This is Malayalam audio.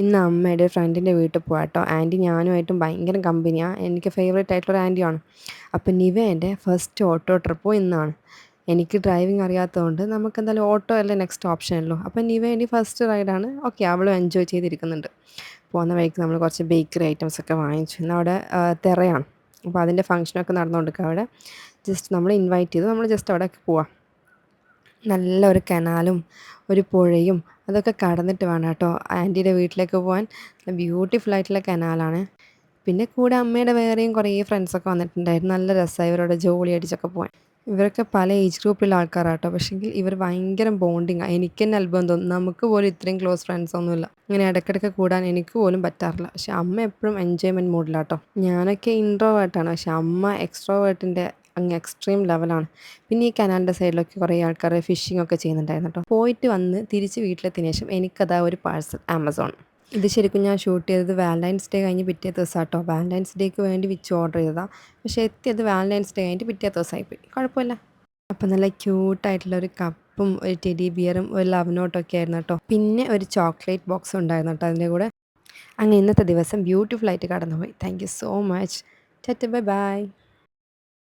ഇന്ന് അമ്മയുടെ ഫ്രണ്ടിൻ്റെ വീട്ടിൽ പോവാട്ടോ. ആൻറ്റി ഞാനുമായിട്ടും ഭയങ്കര കമ്പനിയാണ്. എനിക്ക് ഫേവറേറ്റ് ആയിട്ടുള്ളൊരു ആൻറ്റിയാണ്. അപ്പം നിവേൻ്റെ ഫസ്റ്റ് ഓട്ടോ ട്രിപ്പും ഇന്നാണ്. എനിക്ക് ഡ്രൈവിംഗ് അറിയാത്തതുകൊണ്ട് നമുക്കെന്തായാലും ഓട്ടോ അല്ലേ നെക്സ്റ്റ് ഓപ്ഷനല്ലോ. അപ്പം നിവേൻ്റെ ഫസ്റ്റ് റൈഡാണ്. ഓക്കെ, അവളും എൻജോയ് ചെയ്തിരിക്കുന്നുണ്ട്. പോകുന്ന വഴിക്ക് നമ്മൾ കുറച്ച് ബേക്കറി ഐറ്റംസൊക്കെ വാങ്ങിച്ചു. ഇന്ന് അവിടെ തിറയാണ്. അപ്പോൾ അതിൻ്റെ ഫംഗ്ഷനൊക്കെ നടന്നുകൊണ്ടിരിക്കുക അവിടെ. ജസ്റ്റ് നമ്മൾ ഇൻവൈറ്റ് ചെയ്തു. നമ്മൾ ജസ്റ്റ് അവിടേക്ക് പോവാം. നല്ലൊരു കനാലും ഒരു പുഴയും അതൊക്കെ കടന്നിട്ട് വേണം കേട്ടോ ആൻറ്റിയുടെ വീട്ടിലേക്ക് പോകാൻ. ബ്യൂട്ടിഫുൾ ആയിട്ടുള്ള കനാലാണ്. പിന്നെ കൂടെ അമ്മയുടെ വേറെയും കുറേ ഫ്രണ്ട്സൊക്കെ വന്നിട്ടുണ്ടായിരുന്നു. നല്ല രസമായി ഇവരോട് ജോളി അടിച്ചൊക്കെ പോകാൻ. ഇവരൊക്കെ പല ഏജ് ഗ്രൂപ്പിലുള്ള ആൾക്കാരാട്ടോ. പക്ഷേങ്കിൽ ഇവർ ഭയങ്കര ബോണ്ടിങ്ങാണ്. എനിക്ക് തന്നെ അത്ഭുതം തോന്നും. നമുക്ക് പോലും ഇത്രയും ക്ലോസ് ഫ്രണ്ട്സ് ഒന്നുമില്ല. ഇങ്ങനെ ഇടയ്ക്കിടയ്ക്ക് കൂടാൻ എനിക്ക് പോലും പറ്റാറില്ല. പക്ഷെ അമ്മ എപ്പോഴും എൻജോയ്മെൻറ്റ് മൂഡിലാട്ടോ. ഞാനൊക്കെ ഇൻട്രോവേർട്ടാണ്. പക്ഷെ അമ്മ എക്സ്ട്രോവേർട്ടിൻ്റെ അങ്ങ് എക്സ്ട്രീം ലെവലാണ്. പിന്നെ ഈ കനാലിൻ്റെ സൈഡിലൊക്കെ കുറേ ആൾക്കാർ ഫിഷിംഗ് ഒക്കെ ചെയ്യുന്നുണ്ടായിരുന്നു കേട്ടോ. പോയിട്ട് വന്ന് തിരിച്ച് വീട്ടിലെത്തിയതിന് ശേഷം എനിക്കതാ ഒരു പാഴ്സൽ ആമസോൺ. ഇത് ശരിക്കും ഞാൻ ഷൂട്ട് ചെയ്തത് വാലൻറ്റൈൻസ് ഡേ കഴിഞ്ഞ് പിറ്റേ ദിവസം കേട്ടോ. വാലൻറ്റൈൻസ് ഡേക്ക് വേണ്ടി വിച്ച് ഓർഡർ ചെയ്തതാണ്. പക്ഷേ എത്തിയത് വാലൻറ്റൈൻസ് ഡേ കഴിഞ്ഞിട്ട് പിറ്റേ ദിവസമായിപ്പോയി. കുഴപ്പമില്ല. അപ്പം നല്ല ക്യൂട്ടായിട്ടുള്ള ഒരു കപ്പും ഒരു ടെഡി ബിയറും ഒരു ലവ് നോട്ടൊക്കെ ആയിരുന്നു കേട്ടോ. പിന്നെ ഒരു ചോക്ലേറ്റ് ബോക്സും ഉണ്ടായിരുന്നു കേട്ടോ അതിൻ്റെ കൂടെ. അങ്ങനെ ഇന്നത്തെ ദിവസം ബ്യൂട്ടിഫുൾ ആയിട്ട് കടന്നുപോയി. Thank you so much. Tata bye bye.